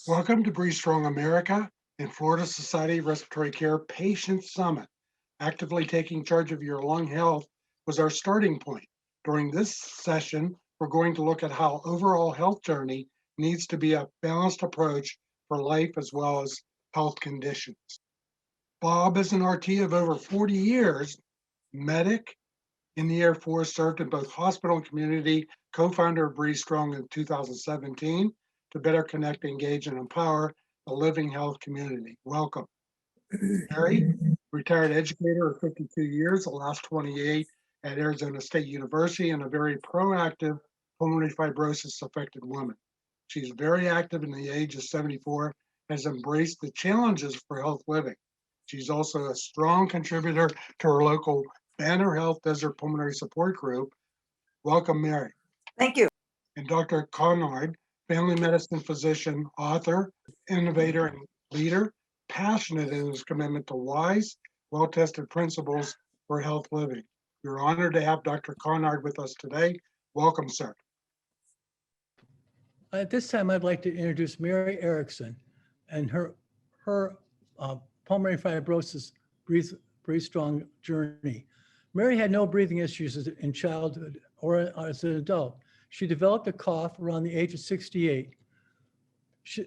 Welcome to Breathe Strong America and Florida Society of Respiratory Care Patient Summit. Actively taking charge of your lung health was our starting point. During this session, we're going to look at how overall health journey needs to be a balanced approach for life as well as health conditions. Bob is an RT of over 40 years, medic in the Air Force, served in both hospital and community, co-founder of Breathe Strong in 2017 to better connect, engage, and empower the living health community. Welcome. Mary, retired educator of 52 years, the last 28 at Arizona State University, and a very proactive pulmonary fibrosis affected woman. She's very active in the age of 74, has embraced the challenges for health living. She's also a strong contributor to our local Banner Health Desert Pulmonary Support Group. Welcome, Mary. Thank you. And Dr. Conard, family medicine physician, author, innovator, and leader, passionate in his commitment to wise, well-tested principles for health living. We're honored to have Dr. Conard with us today. Welcome, sir. At this time, I'd like to introduce Mary Erickson and her pulmonary fibrosis Breathe Strong journey. Mary had no breathing issues in childhood or as an adult. She developed a cough around the age of 68.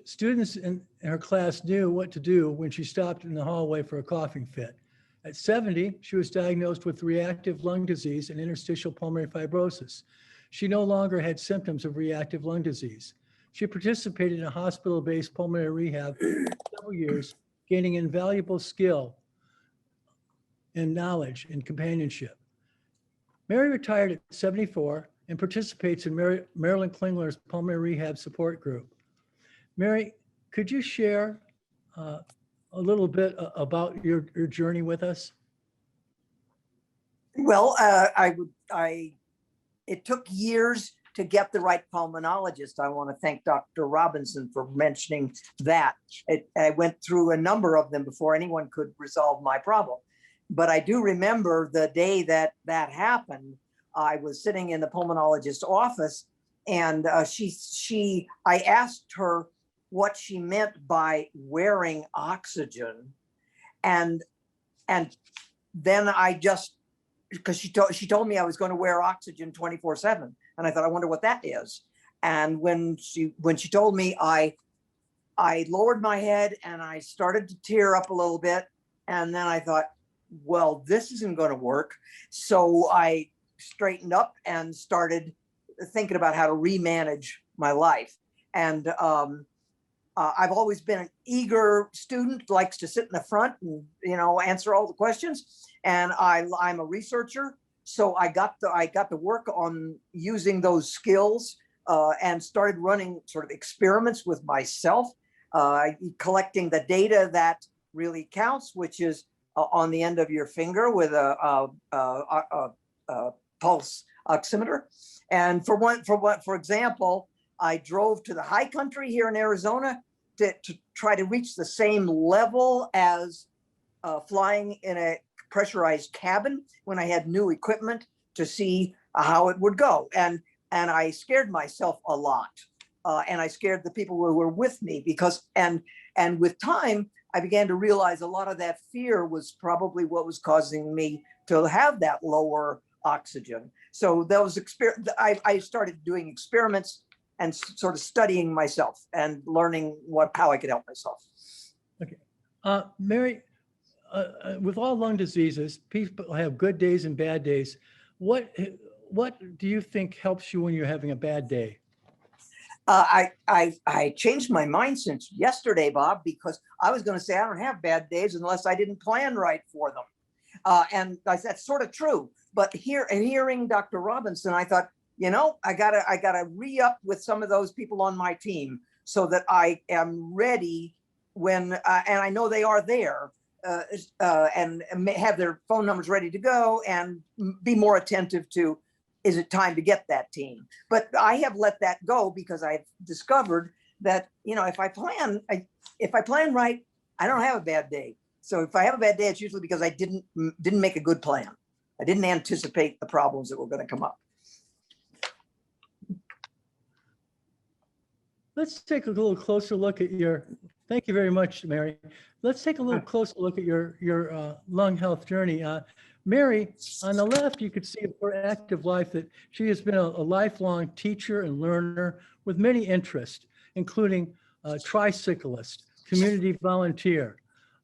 Students in her class knew what to do when she stopped in the hallway for a coughing fit. At 70, she was diagnosed with reactive lung disease and interstitial pulmonary fibrosis. She no longer had symptoms of reactive lung disease. She participated in a hospital-based pulmonary rehab for several years, gaining invaluable skill and knowledge and companionship. Mary retired at 74 and participates in Marilyn Klingler's pulmonary rehab support group. Mary, could you share a little bit about your journey with us? Well, it took years to get the right pulmonologist. I want to thank Dr. Robinson for mentioning that. I went through a number of them before anyone could resolve my problem. But I do remember the day that happened. I was sitting in the pulmonologist's office, and I asked her what she meant by wearing oxygen, and then I just, because she told me I was going to wear oxygen 24/7, and I thought, I wonder what that is. And when she told me, I lowered my head and I started to tear up a little bit, and then I thought, well, this isn't going to work. So I straightened up and started thinking about how to remanage my life. And I've always been an eager student, likes to sit in the front and answer all the questions. And I'm a researcher, so I got to work on using those skills and started running sort of experiments with myself, collecting the data that really counts, which is on the end of your finger with a pulse oximeter. And for example, I drove to the high country here in Arizona to try to reach the same level as flying in a pressurized cabin when I had new equipment to see how it would go. And I scared myself a lot. And I scared the people who were with me and with time, I began to realize a lot of that fear was probably what was causing me to have that lower oxygen. So I started doing experiments and sort of studying myself and learning how I could help myself. Okay, Mary, with all lung diseases, people have good days and bad days. What do you think helps you when you're having a bad day? I changed my mind since yesterday, Bob, because I was going to say I don't have bad days unless I didn't plan right for them. And that's sort of true. But hearing Dr. Robinson, I thought, I gotta re-up with some of those people on my team so that I am ready when, and I know they are there, and have their phone numbers ready to go and be more attentive to, is it time to get that team? But I have let that go because I've discovered that, if I plan right, I don't have a bad day. So if I have a bad day, it's usually because I didn't make a good plan. I didn't anticipate the problems that were going to come up. let's take a little closer look at your, thank you very much, Mary. Let's take a little closer look at your lung health journey. Mary, on the left, you could see her active life that she has been a lifelong teacher and learner with many interests, including tricyclist, community volunteer,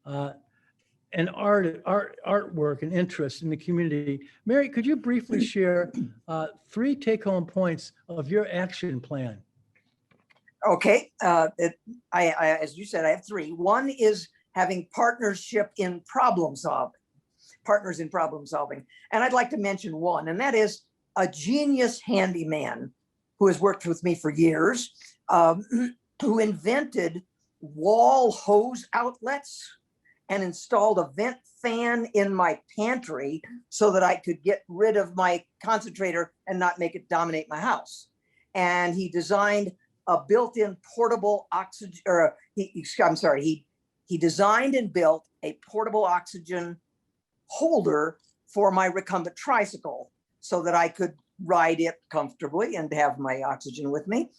and artwork and interest in the community. Mary, could you briefly share 3 take-home points of your action plan? Okay, as you said, I have 3. One is having partnership in problem solving, partners in problem solving. And I'd like to mention one, and that is a genius handyman who has worked with me for years, who invented wall hose outlets and installed a vent fan in my pantry so that I could get rid of my concentrator and not make it dominate my house. And he designed a built-in portable oxygen, or he designed and built a portable oxygen holder for my recumbent tricycle so that I could ride it comfortably and have my oxygen with me.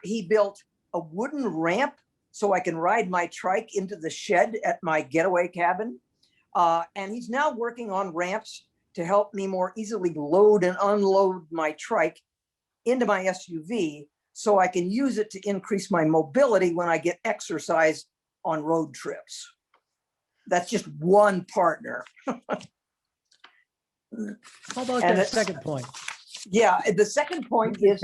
He built a wooden ramp so I can ride my trike into the shed at my getaway cabin. And he's now working on ramps to help me more easily load and unload my trike into my SUV so I can use it to increase my mobility when I get exercise on road trips. That's just one partner. How about that second point? Yeah, the second point is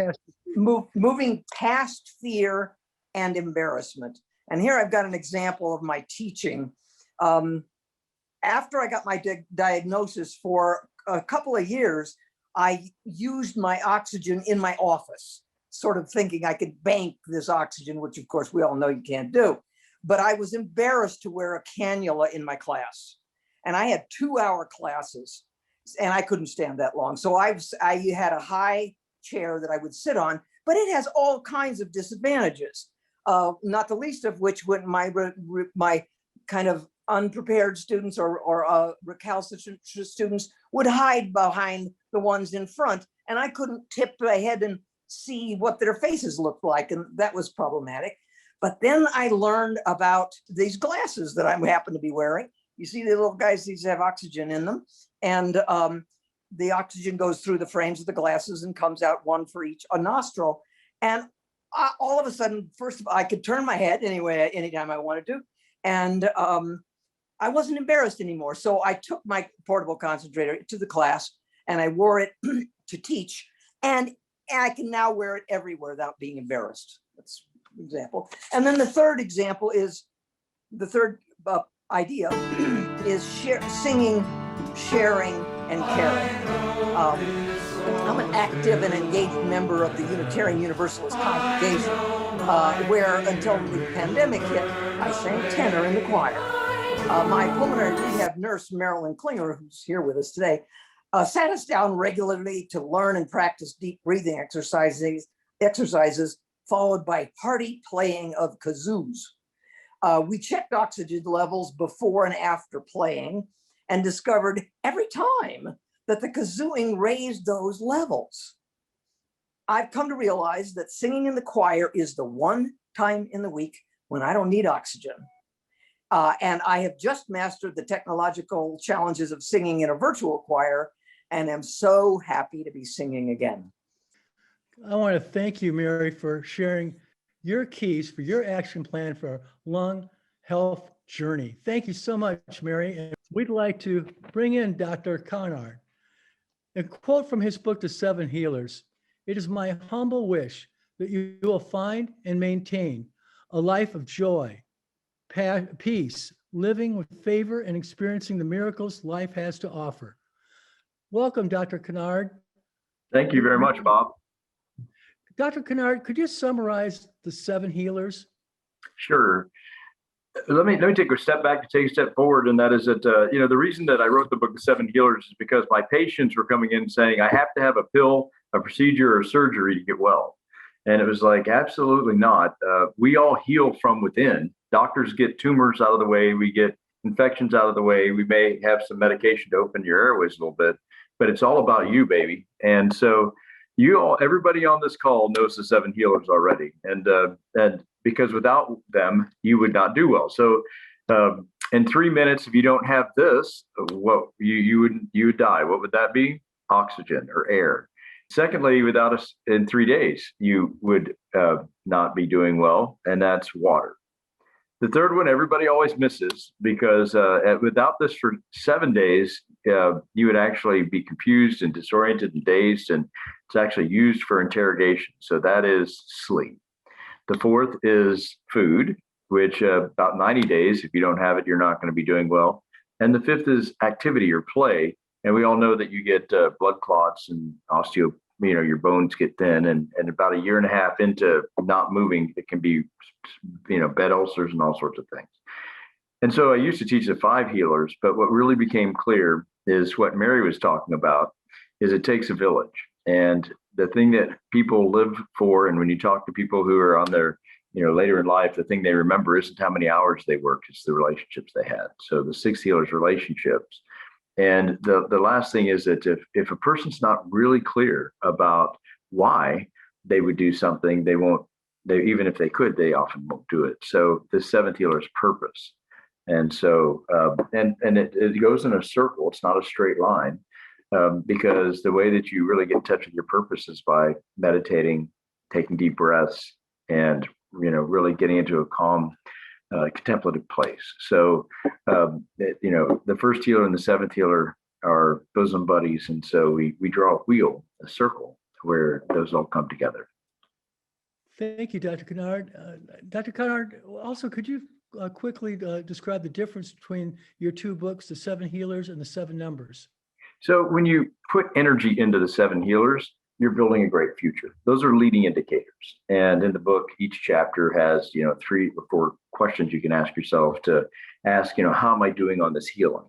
moving past fear and embarrassment. And here I've got an example of my teaching. After I got my diagnosis, for a couple of years, I used my oxygen in my office, sort of thinking I could bank this oxygen, which of course we all know you can't do. But I was embarrassed to wear a cannula in my class. And I had 2-hour classes and I couldn't stand that long. So I had a high chair that I would sit on, but it has all kinds of disadvantages. Not the least of which, when my kind of unprepared students or recalcitrant students would hide behind the ones in front, and I couldn't tip my head and see what their faces looked like, and that was problematic. But then I learned about these glasses that I happen to be wearing. You see the little guys, these have oxygen in them, and the oxygen goes through the frames of the glasses and comes out one for each a nostril. And all of a sudden, first of all, I could turn my head anyway, anytime I wanted to, and I wasn't embarrassed anymore. So I took my portable concentrator to the class and I wore it to teach, and I can now wear it everywhere without being embarrassed. That's an example. And then the third example is, the third idea is singing, sharing, and caring. I'm an active and engaged member of the Unitarian Universalist congregation, where until the pandemic hit, I sang tenor in the choir. My pulmonary rehab nurse, Marilyn Klinger, who's here with us today, sat us down regularly to learn and practice deep breathing exercises, followed by hearty playing of kazoos. We checked oxygen levels before and after playing and discovered every time that the kazooing raised those levels. I've come to realize that singing in the choir is the one time in the week when I don't need oxygen. And I have just mastered the technological challenges of singing in a virtual choir and am so happy to be singing again. I want to thank you, Mary, for sharing your keys for your action plan for lung health journey. Thank you so much, Mary. And we'd like to bring in Dr. Conard. A quote from his book, The 7 Healers: "It is my humble wish that you will find and maintain a life of joy, peace, living with favor, and experiencing the miracles life has to offer." Welcome, Dr. Conard. Thank you very much, Bob. Dr. Conard, could you summarize the 7 healers? Sure. Let me take a step back to take a step forward, and that is that the reason that I wrote the book The 7 Healers is because my patients were coming in saying I have to have a pill, a procedure, or surgery to get well, and it was like absolutely not. We all heal from within. Doctors get tumors out of the way, we get infections out of the way, we may have some medication to open your airways a little bit, but it's all about you, baby. And so everybody on this call knows the seven healers already, and because without them, you would not do well. So, in 3 minutes, if you don't have this, what you would die. What would that be? Oxygen or air. Secondly, without us in 3 days, you would not be doing well, and that's water. The third one everybody always misses because without this for 7 days, you would actually be confused and disoriented and dazed, and it's actually used for interrogation. So that is sleep. The fourth is food, which about 90 days, if you don't have it, you're not going to be doing well. And the fifth is activity or play. And we all know that you get blood clots and your bones get thin. And about 1.5 years into not moving, it can be, bed ulcers and all sorts of things. And so I used to teach the 5 healers, but what really became clear is what Mary was talking about, is it takes a village. And the thing that people live for, and when you talk to people who are on their, later in life, the thing they remember isn't how many hours they worked, it's the relationships they had. So the 6 healers, relationships. And the last thing is that if a person's not really clear about why they would do something, even if they could, they often won't do it. So the 7th healer is purpose. And so, it goes in a circle. It's not a straight line, because the way that you really get in touch with your purpose is by meditating, taking deep breaths, and, really getting into a calm, contemplative place. So, the first healer and the 7th healer are bosom buddies. And so we draw a wheel, a circle, where those all come together. Thank you, Dr. Kennard. Dr. Kennard, also, could you quickly describe the difference between your 2 books, The 7 Healers and The 7 Numbers? So when you put energy into the 7 healers, you're building a great future. Those are leading indicators. And in the book, each chapter has, 3 or 4 questions you can ask yourself to ask, how am I doing on this healer?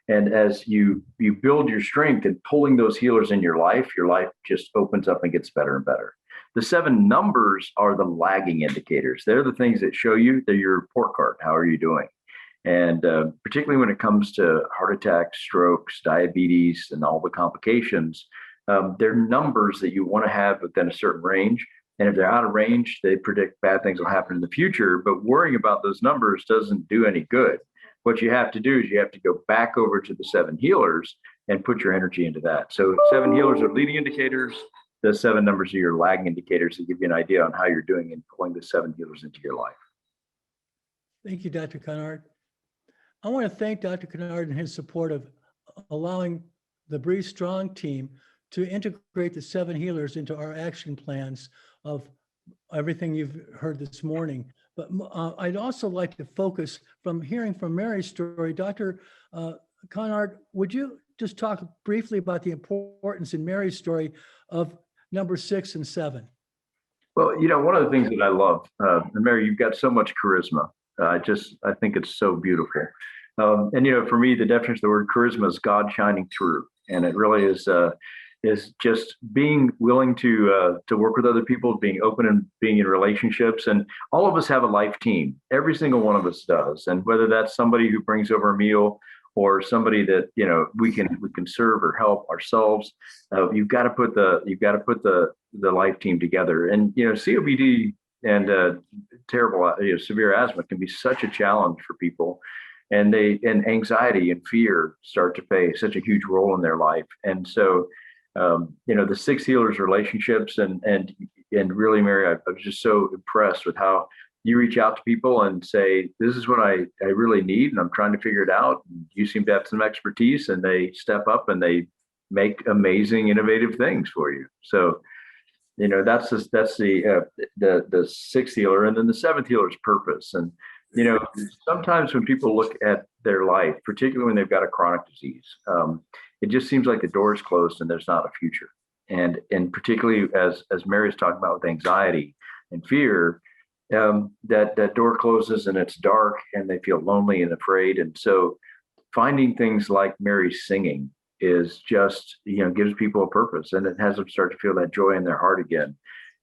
And as you build your strength and pulling those healers in your life just opens up and gets better and better. The 7 numbers are the lagging indicators. They're the things that show you, they're your report card. How are you doing? And particularly when it comes to heart attacks, strokes, diabetes, and all the complications, they're numbers that you want to have within a certain range. And if they're out of range, they predict bad things will happen in the future. But worrying about those numbers doesn't do any good. What you have to do is you have to go back over to the 7 healers and put your energy into that. So 7 healers are leading indicators. The 7 numbers are your lagging indicators that give you an idea on how you're doing in pulling the 7 healers into your life. Thank you, Dr. Kennard. I want to thank Dr. Kennard and his support of allowing the Breathe Strong team to integrate the 7 healers into our action plans of everything you've heard this morning. But I'd also like to focus from hearing from Mary's story. Dr. Kennard, would you just talk briefly about the importance in Mary's story of number 6 and 7? Well, one of the things that I love, and Mary, you've got so much charisma. I think it's so beautiful. And for me, the definition of the word charisma is God shining through. And it really is just being willing to work with other people, being open and being in relationships. And all of us have a life team. Every single one of us does. And whether that's somebody who brings over a meal or somebody that, we can serve or help ourselves, you've got to put the life team together. And, COPD and terrible, severe asthma can be such a challenge for people. And anxiety and fear start to play such a huge role in their life. And so, the 6 healers relationships and really, Mary, I was just so impressed with how you reach out to people and say, this is what I really need, and I'm trying to figure it out. You seem to have some expertise, and they step up and they make amazing, innovative things for you. So, that's the 6th healer, and then the 7th healer is purpose. And sometimes when people look at their life, particularly when they've got a chronic disease, it just seems like the door is closed and there's not a future. And particularly as Mary's talking about with anxiety and fear, that door closes and it's dark and they feel lonely and afraid. And so finding things like Mary's singing is just, gives people a purpose, and it has them start to feel that joy in their heart again,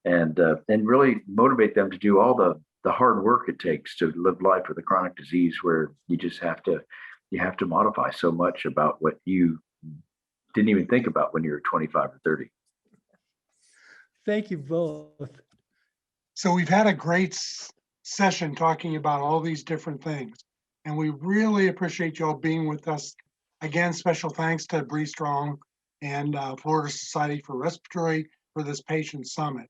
and really motivate them to do all the hard work it takes to live life with a chronic disease, where you just have to modify so much about what you didn't even think about when you were 25 or 30. Thank you both. So we've had a great session talking about all these different things. And we really appreciate y'all being with us. Again, special thanks to Bree Strong and Florida Society for Respiratory for this patient summit.